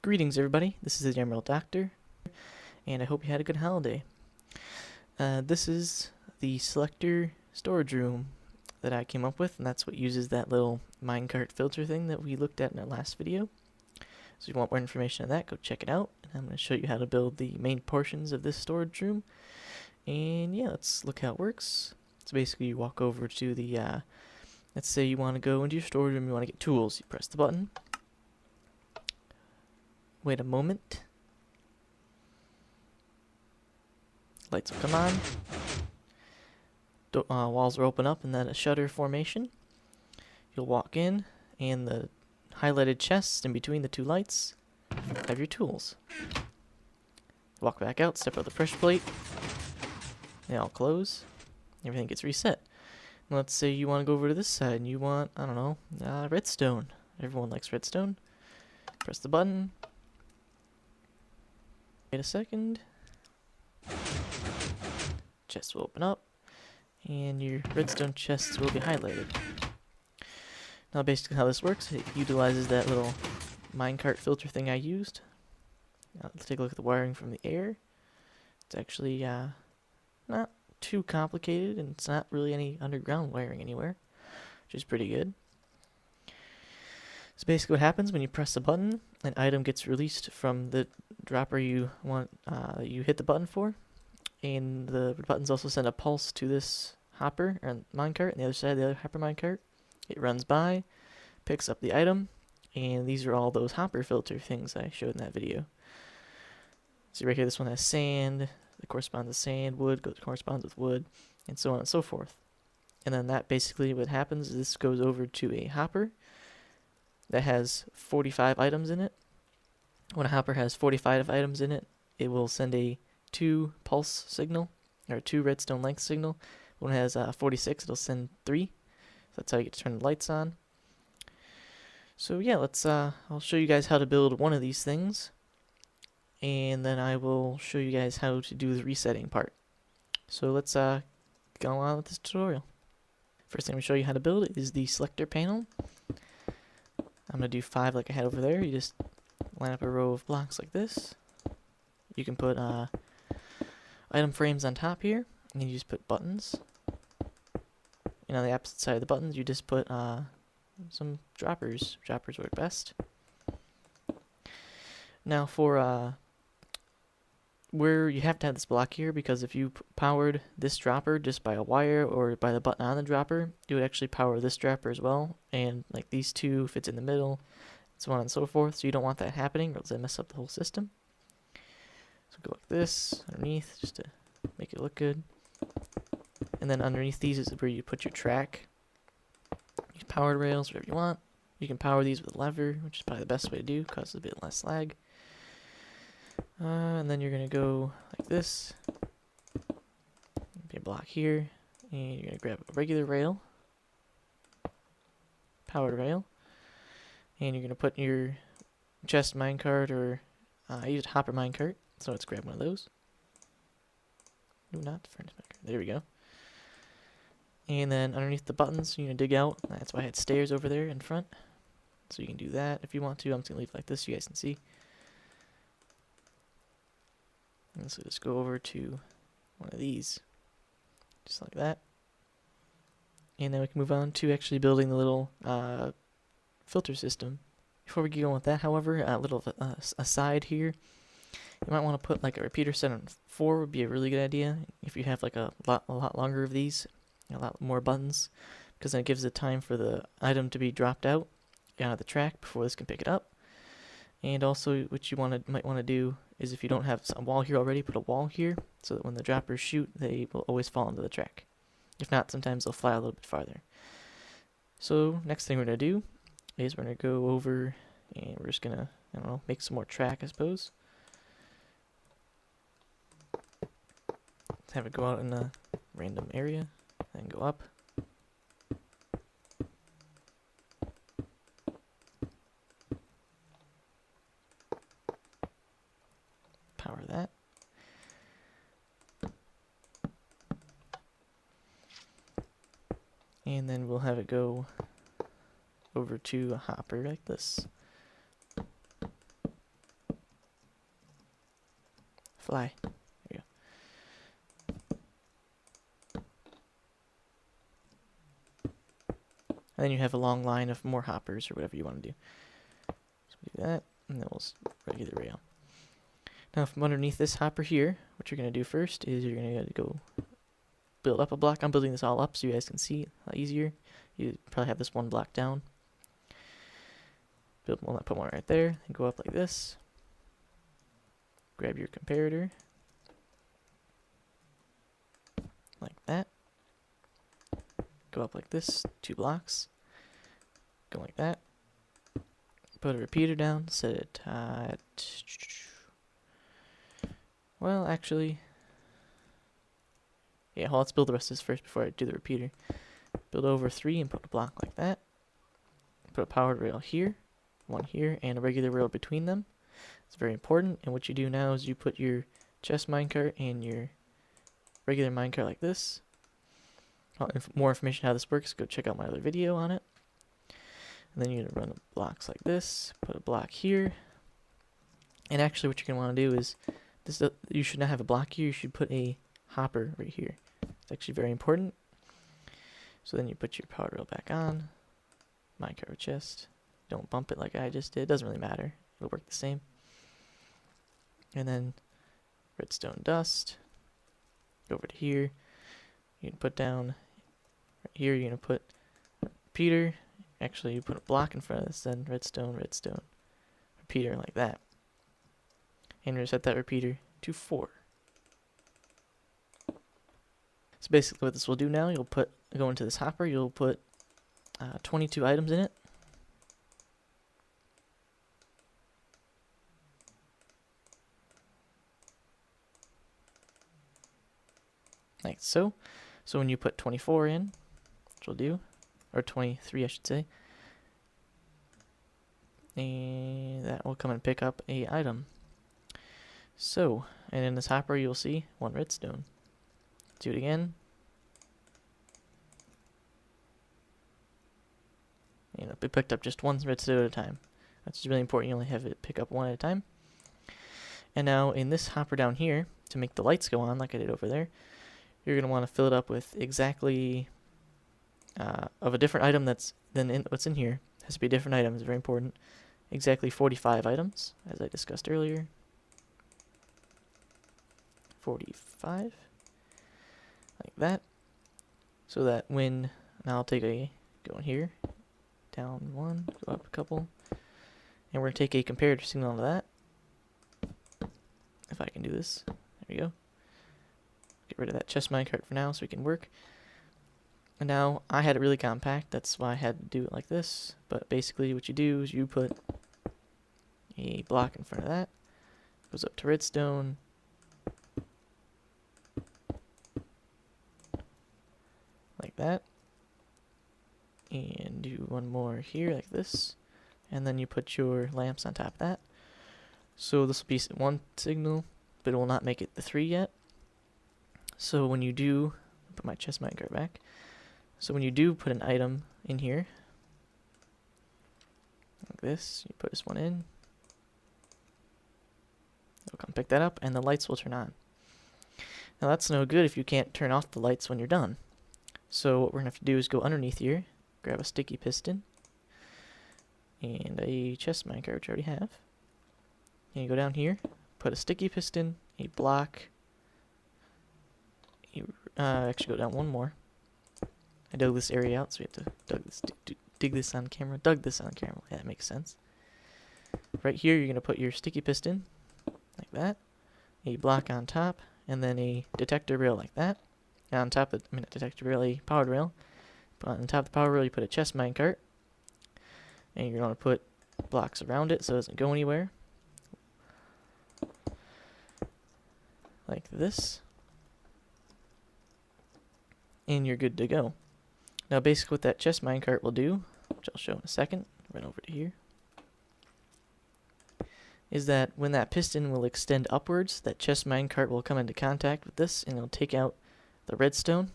Greetings everybody, this is the Emerald Doctor, and I hope you had a good holiday. This is the Selector storage room that I came up with, and that's what uses that little minecart filter thing that we looked at in our last video. So if you want more information on that, go check it out, and I'm going to show you how to build the main portions of this storage room. And yeah, let's look how it works. So basically you walk over to the, let's say you want to go into your storage room, you want to get tools, you press the button. Wait a moment. Lights will come on. Walls will open up in that shutter formation. You'll walk in, and the highlighted chests in between the two lights have your tools. Walk back out, step out the pressure plate. They all close. Everything gets reset. Let's say you want to go over to this side and you want, I don't know, redstone. Everyone likes redstone. Press the button. Wait a second. Chests will open up, and your redstone chests will be highlighted. Now basically how this works, it utilizes that little minecart filter thing I used. Now let's take a look at the wiring from the air. It's actually not too complicated, and it's not really any underground wiring anywhere, which is pretty good. So basically what happens when you press the button, an item gets released from the dropper you want, you hit the button for, and the buttons also send a pulse to this hopper or minecart, and the other side of the other hopper minecart. It runs by, picks up the item, and these are all those hopper filter things I showed in that video. See right here, this one has sand, that corresponds to sand, wood corresponds with wood, and so on and so forth. And then that basically what happens is this goes over to a hopper that has 45 items in it. When a hopper has 45 items in it, it will send a 2 pulse signal, or 2 redstone length signal. When it has 46, it'll send 3. So that's how you get to turn the lights on. So yeah, let's I'll show you guys how to build one of these things, and then I will show you guys how to do the resetting part. So let's go on with this tutorial. First thing I'm going to show you how to build is the selector panel. I'm going to do 5 like I had over there. You just line up a row of blocks like this. You can put item frames on top here, and you just put buttons. And on the opposite side of the buttons, you just put some droppers. Droppers work best. Now for where you have to have this block here, because if you powered this dropper just by a wire or by the button on the dropper, it would actually power this dropper as well, and like these two, if it's in the middle, so on and so forth. So you don't want that happening, or else it mess up the whole system. So go like this underneath, just to make it look good. And then underneath these is where you put your track, your powered rails, whatever you want. You can power these with a lever, which is probably the best way to do, causes a bit less lag. And then you're going to go like this. Okay, block here. And you're going to grab a regular rail. Powered rail. And you're going to put your chest minecart, or I use a hopper minecart. So let's grab one of those. No, not the furnace minecart. There we go. And then underneath the buttons, you're going to dig out. That's why I had stairs over there in front. So you can do that if you want to. I'm just going to leave it like this so you guys can see. And so just go over to one of these, just like that. And then we can move on to actually building the little filter system. Before we get going with that, however, a little aside here, you might want to put like a repeater set on 4 would be a really good idea if you have like a lot longer of these, a lot more buttons, because then it gives the time for the item to be dropped out of the track before this can pick it up. And also, what you might want to do is, if you don't have a wall here already, put a wall here, so that when the droppers shoot, they will always fall into the track. If not, sometimes they'll fly a little bit farther. So, next thing we're going to do is we're going to go over, and we're just going to, I don't know, make some more track, I suppose. Have it go out in a random area, and go up. Power that. And then we'll have it go over to a hopper like this. Fly. There you go. And then you have a long line of more hoppers or whatever you want to do. So do that, and then we'll regular rail. Now from underneath this hopper here, what you're going to do first is you're going to go build up a block. I'm building this all up so you guys can see a lot easier. You probably have this one block down. Build one, put one right there, and go up like this. Grab your comparator. Like that. Go up like this, 2 blocks. Go like that. Put a repeater down, set it at... Well, actually... Yeah, well, let's build the rest of this first before I do the repeater. Build over 3 and put a block like that. Put a powered rail here, one here, and a regular rail between them. It's very important, and what you do now is you put your chest minecart and your regular minecart like this. More information how this works, go check out my other video on it. And then you're going to run blocks like this, put a block here. And actually what you're going to want to do is, you should not have a block here, you should put a hopper right here. It's actually very important. So then you put your power rail back on, minecart chest. Don't bump it like I just did, doesn't really matter, it'll work the same. And then redstone dust, go over to here. You can put down, right here you're going to put repeater. Actually, you put a block in front of this, then redstone, redstone, repeater like that. And reset that repeater to 4. So basically what this will do now, you'll go into this hopper, you'll put 22 items in it. Like so. So when you put 24 in, which we'll do, or 23 I should say, and that will come and pick up a item. So, and in this hopper you'll see 1 redstone. Do it again. You know, it picked up just 1 redstone at a time. That's really important, you only have it pick up 1 at a time. And now in this hopper down here, to make the lights go on like I did over there, you're going to want to fill it up with exactly of a different item than what's in here. It has to be a different item, it's very important. Exactly 45 items, as I discussed earlier. 45. Like that. So that when, now I'll take go in here, down 1, go up a couple, and we're going to take a comparator signal to that. If I can do this. There we go. Get rid of that chest minecart for now so we can work. And now I had it really compact, that's why I had to do it like this. But basically what you do is you put a block in front of that, goes up to redstone, like that, and do one more here like this, and then you put your lamps on top of that. So this will be 1 signal, but it will not make it the 3 yet. So when you do, put my chest minecart back. So when you do put an item in here, like this, you put this one in. It'll come pick that up, and the lights will turn on. Now that's no good if you can't turn off the lights when you're done. So what we're going to have to do is go underneath here, grab a sticky piston, and a chest minecart, which I already have. And you go down here, put a sticky piston, a block. You actually go down 1 more. I dug this area out, so we have to dig this on camera. Dug this on camera. Yeah, that makes sense. Right here, you're going to put your sticky piston, like that. A block on top, and then a detector rail like that. And on top of, not detector rail, a powered rail. But on top of the power rail, you put a chest minecart. And you're going to put blocks around it so it doesn't go anywhere. Like this. And you're good to go. Now basically what that chest minecart will do, which I'll show in a second, run over to here, is that when that piston will extend upwards, that chest minecart will come into contact with this and it'll take out the redstone.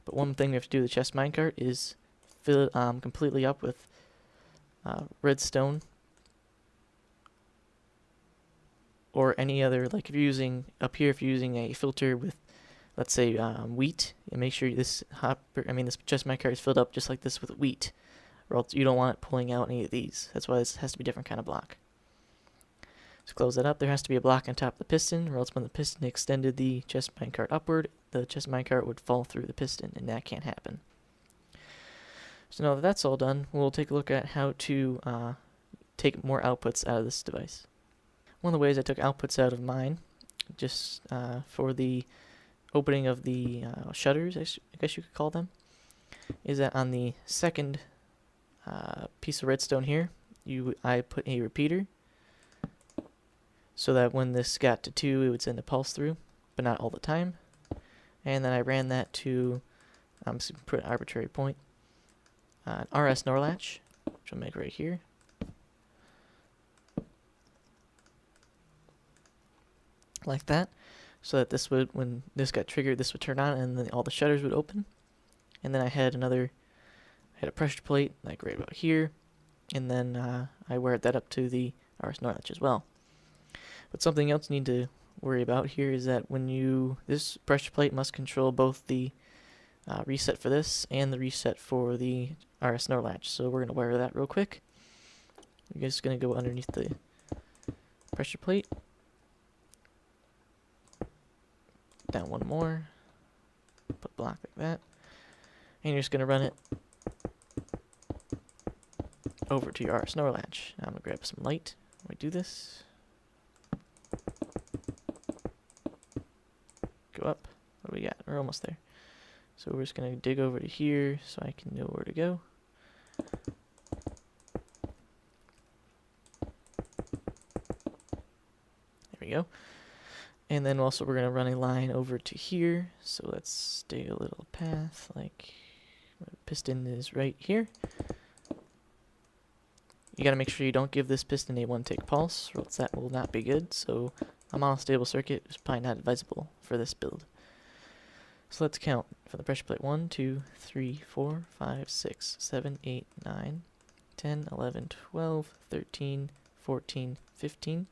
But one thing we have to do with the chest minecart is fill it completely up with redstone or any other, like if you're using, up here, if you're using a filter with, let's say, wheat, and make sure this this chest minecart is filled up just like this with wheat, or else you don't want it pulling out any of these. That's why this has to be a different kind of block. So close that up. There has to be a block on top of the piston, or else when the piston extended the chest minecart upward, the chest minecart would fall through the piston, and that can't happen. So now that that's all done, we'll take a look at how to take more outputs out of this device. One of the ways I took outputs out of mine, just for the opening of the shutters, I guess you could call them, is that on the second piece of redstone here, I put a repeater, so that when this got to 2, it would send a pulse through, but not all the time. And then I ran that to, I'm just going to put an arbitrary point, an RS NOR latch, which I'll make right here. Like that, so that this would, when this got triggered, this would turn on, and then all the shutters would open. And then I had a pressure plate, like right about here, and then I wired that up to the RS NOR latch as well. But something else you need to worry about here is that when this pressure plate must control both the reset for this and the reset for the RS NOR latch. So we're going to wire that real quick. We're just going to go underneath the pressure plate. Down one more. Put block like that. And you're just going to run it over to your RS NOR latch. Now I'm going to grab some light when we do this. Go up. What do we got? We're almost there. So we're just going to dig over to here so I can know where to go. There we go. And then also we're going to run a line over to here. So let's dig a little path, like piston is right here. You got to make sure you don't give this piston a 1-tick pulse, or else that will not be good. So a monostable circuit is probably not advisable for this build. So let's count for the pressure plate. 1, 2, 3, 4, 5, 6, 7, 8, 9, 10, 11, 12, 13, 14, 15.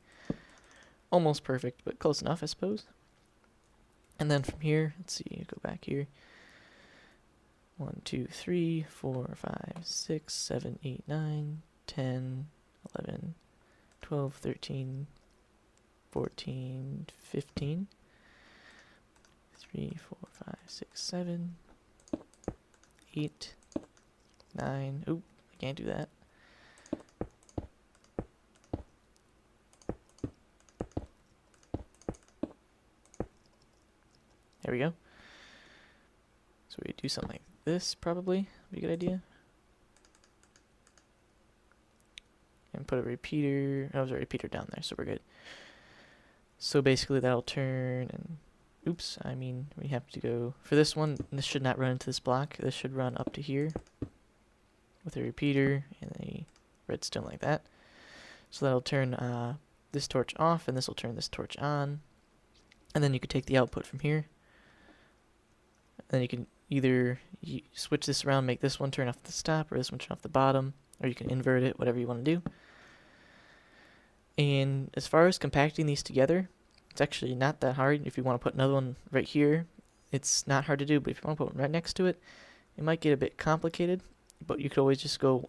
Almost perfect, but close enough, I suppose. And then from here, let's see, go back here. 1, 2, 3, 4, 5, 6, 7, 8, 9, 10, 11, 12, 13, 14, 15. 3, 4, 5, 6, 7, 8, 9. Oop, I can't do that. There we go. So we do something like this, probably. Be a good idea. And put a repeater. Oh, there's a repeater down there, so we're good. So basically that'll turn and... Oops, I mean, we have to go... For this one, this should not run into this block. This should run up to here with a repeater and a redstone like that. So that'll turn this torch off, and this will turn this torch on. And then you could take the output from here. And then you can either switch this around, make this one turn off the top, or this one turn off the bottom, or you can invert it, whatever you want to do. And as far as compacting these together, it's actually not that hard. If you want to put another one right here, it's not hard to do, but if you want to put one right next to it, it might get a bit complicated, but you could always just go,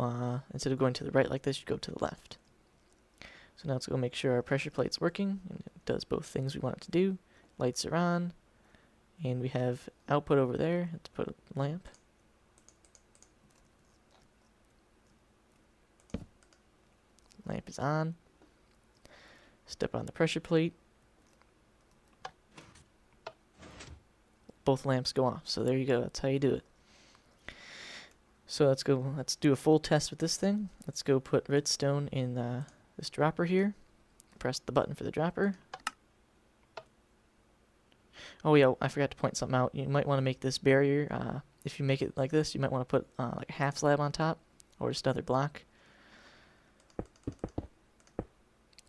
instead of going to the right like this, you go to the left. So now let's go make sure our pressure plate's working, and it does both things we want it to do. Lights are on, and we have output over there. Let's put a lamp. Lamp is on. Step on the pressure plate. Both lamps go off. So there you go. That's how you do it. So let's do a full test with this thing. Let's go put redstone in this dropper here. Press the button for the dropper. Oh yeah, I forgot to point something out. You might want to make this barrier, if you make it like this, you might want to put like a half slab on top, or just another block.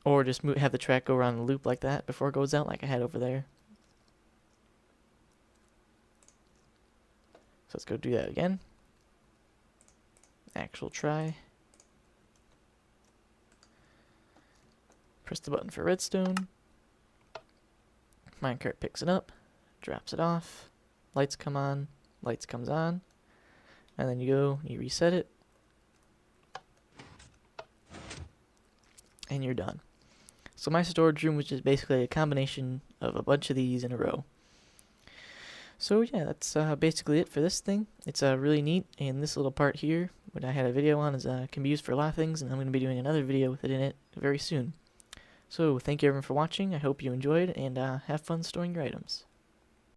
Or just have the track go around the loop like that before it goes out, like I had over there. So let's go do that again. Actual try. Press the button for redstone. minecart picks it up, drops it off, lights come on, lights comes on, and then you go, you reset it, and you're done. So my storage room was just basically a combination of a bunch of these in a row. So yeah, that's basically it for this thing. It's really neat, and this little part here, what I had a video on, is can be used for a lot of things, and I'm going to be doing another video with it in it very soon. So thank you everyone for watching. I hope you enjoyed, and have fun storing your items.